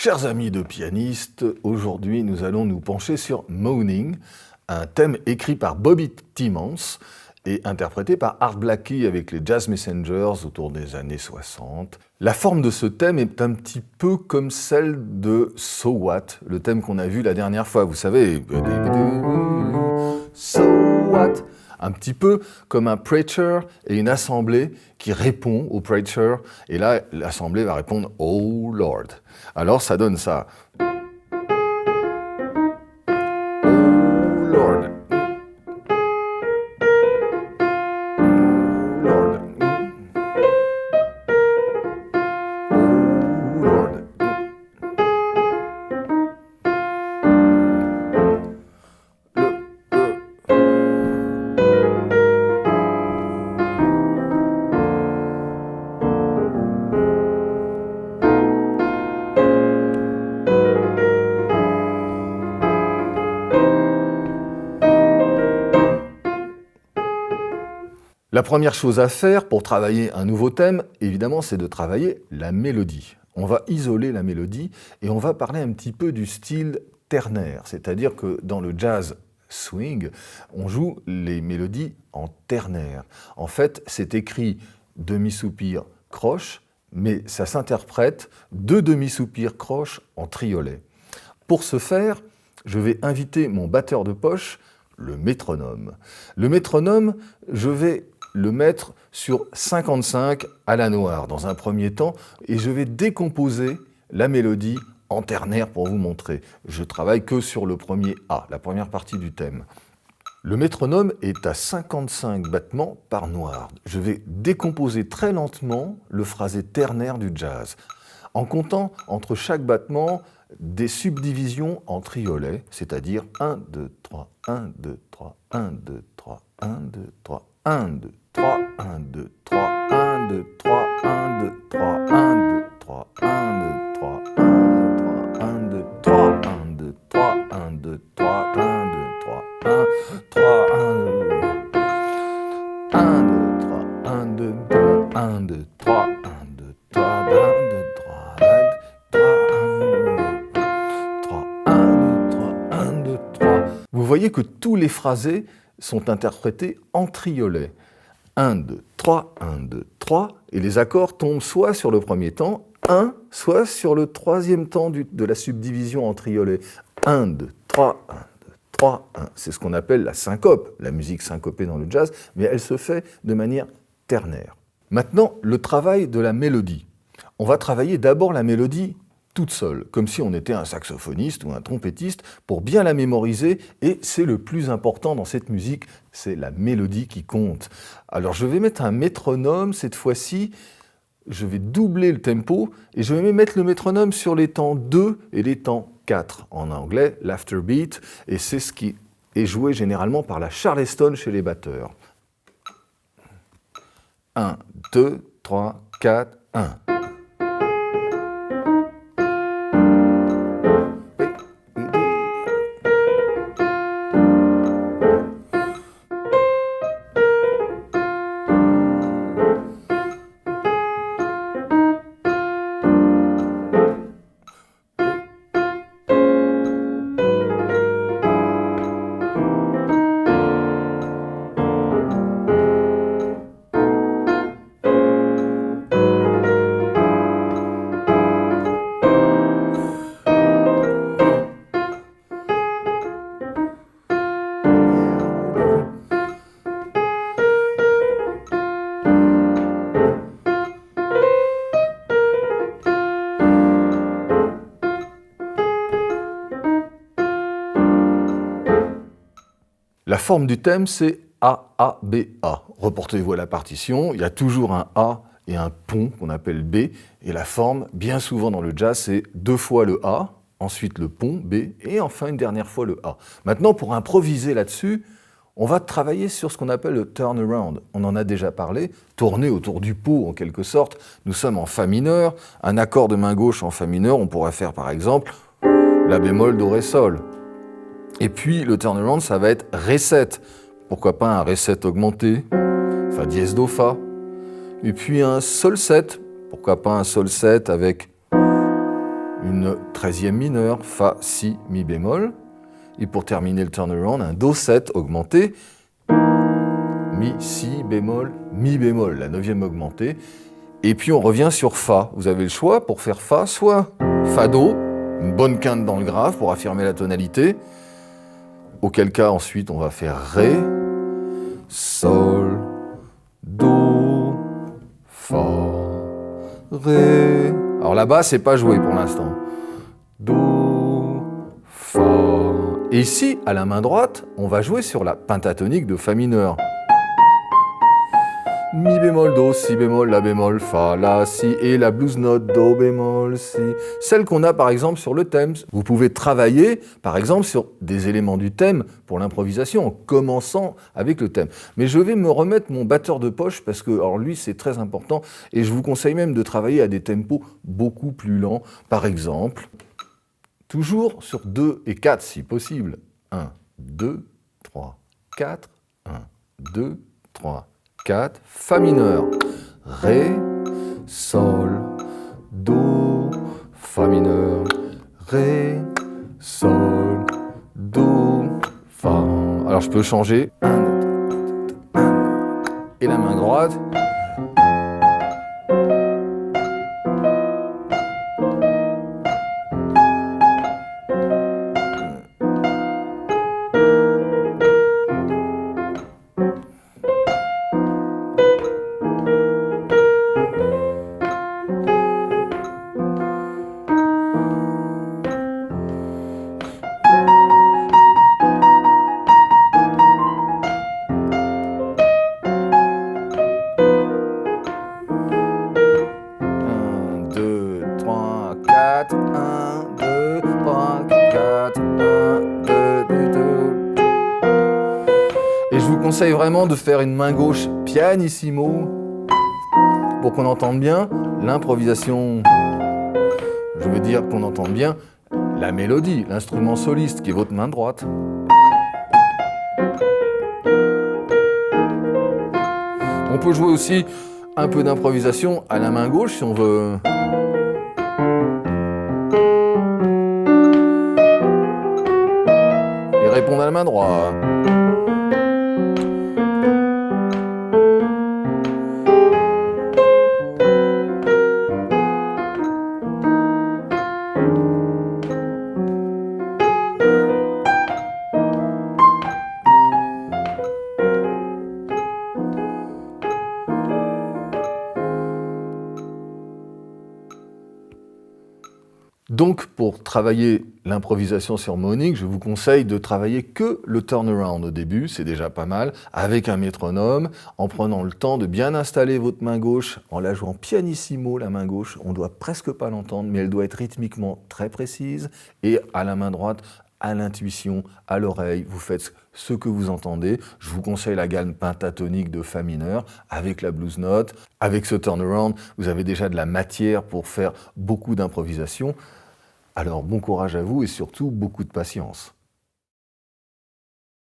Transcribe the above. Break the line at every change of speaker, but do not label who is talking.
Chers amis de pianistes, aujourd'hui nous allons nous pencher sur Moaning, un thème écrit par Bobby Timmons et interprété par Art Blakey avec les Jazz Messengers autour des années 60. La forme de ce thème est un petit peu comme celle de So What, le thème qu'on a vu la dernière fois, vous savez. So What, un petit peu comme un preacher et une assemblée qui répond au preacher, et là l'assemblée va répondre « Oh Lord ». Alors ça donne ça. Oh Lord. Oh Lord. Oh Lord. La première chose à faire pour travailler un nouveau thème, évidemment, c'est de travailler la mélodie. On va isoler la mélodie et on va parler un petit peu du style ternaire, c'est-à-dire que dans le jazz swing, on joue les mélodies en ternaire. En fait, c'est écrit demi-soupir, croche, mais ça s'interprète deux demi-soupirs, croche en triolet. Pour ce faire, je vais inviter mon batteur de poche, le métronome. Le métronome, je vais le mettre sur 55 à la noire dans un premier temps et je vais décomposer la mélodie en ternaire pour vous montrer. Je travaille que sur le premier A, la première partie du thème. Le métronome est à 55 battements par noire. Je vais décomposer très lentement le phrasé ternaire du jazz en comptant entre chaque battement des subdivisions en triolet, c'est-à-dire 1, 2, 3, 1, 2, 3, 1, 2, 3, 1, 2, 3, 1, 2, 3, 1, 2, 3, 1, 2, 3, 1, 2, 3, 1, 2, 3, 1, 2, 3, 1, 2, 3, 1, 2, 3, 1, 2, 3, 1, 2, 3, 1, 3, 1, 2, 3, 1, 2, 2, 1, 2, 3, 1, 2, 3, 1, 2, 3, 1, 2, 3. Vous voyez que tous les phrasés sont interprétés en triolet. 1, 2, 3, 1, 2, 3, et les accords tombent soit sur le premier temps, 1, soit sur le troisième temps de la subdivision en triolet. 1, 2, 3, 1, 2, 3, 1. C'est ce qu'on appelle la syncope, la musique syncopée dans le jazz, mais elle se fait de manière ternaire. Maintenant, le travail de la mélodie. On va travailler d'abord la mélodie toute seule, comme si on était un saxophoniste ou un trompettiste, pour bien la mémoriser, et c'est le plus important dans cette musique, c'est la mélodie qui compte. Alors je vais mettre un métronome cette fois-ci, je vais doubler le tempo, et je vais mettre le métronome sur les temps 2 et les temps 4, en anglais, l'afterbeat, et c'est ce qui est joué généralement par la charleston chez les batteurs. 1, 2, 3, 4, 1. La forme du thème, c'est A-A-B-A. Reportez-vous à la partition, il y a toujours un A et un pont qu'on appelle B, et la forme, bien souvent dans le jazz, c'est 2 fois le A, ensuite le pont, B, et enfin une dernière fois le A. Maintenant, pour improviser là-dessus, on va travailler sur ce qu'on appelle le turnaround. On en a déjà parlé, tourner autour du pot en quelque sorte. Nous sommes en Fa mineur, un accord de main gauche en Fa mineur, on pourrait faire par exemple La bémol, Do, Ré, Sol. Et puis le turnaround, ça va être Ré7. Pourquoi pas un Ré7 augmenté, Fa dièse, Do, Fa. Et puis un Sol7. Pourquoi pas un Sol7 avec une 13e mineure, Fa, Si, Mi bémol. Et pour terminer le turnaround, un Do7 augmenté, Mi, Si bémol, Mi bémol, la 9e augmentée. Et puis on revient sur Fa. Vous avez le choix pour faire Fa, soit Fa Do, une bonne quinte dans le grave pour affirmer la tonalité, auquel cas ensuite on va faire Ré, Sol, Do, Fa, Ré. Alors là-bas, c'est pas joué pour l'instant. Do, Fa. Et ici, à la main droite, on va jouer sur la pentatonique de Fa mineur. Mi bémol, Do, Si bémol, La bémol, Fa, La, Si, et la blues note Do bémol, Si. Celle qu'on a par exemple sur le thème. Vous pouvez travailler par exemple sur des éléments du thème pour l'improvisation en commençant avec le thème. Mais je vais me remettre mon batteur de poche parce que alors lui c'est très important et je vous conseille même de travailler à des tempos beaucoup plus lents. Par exemple, toujours sur 2 et 4 si possible. 1, 2, 3, 4, 1, 2, 3, 4, Fa mineur, Ré, Sol, Do, Fa mineur, Ré, Sol, Do, Fa. Alors je peux changer. Et la main droite. Et je vous conseille vraiment de faire une main gauche pianissimo pour qu'on entende bien l'improvisation. Je veux dire qu'on entende bien la mélodie, l'instrument soliste qui est votre main droite. On peut jouer aussi un peu d'improvisation à la main gauche si on veut. Et répondre à la main droite. Donc, pour travailler l'improvisation harmonique, je vous conseille de travailler que le turnaround au début, c'est déjà pas mal, avec un métronome, en prenant le temps de bien installer votre main gauche, en la jouant pianissimo, la main gauche, on ne doit presque pas l'entendre, mais elle doit être rythmiquement très précise, et à la main droite, à l'intuition, à l'oreille, vous faites ce que vous entendez. Je vous conseille la gamme pentatonique de Fa mineur avec la blues note. Avec ce turnaround, vous avez déjà de la matière pour faire beaucoup d'improvisation. Alors bon courage à vous et surtout beaucoup de patience.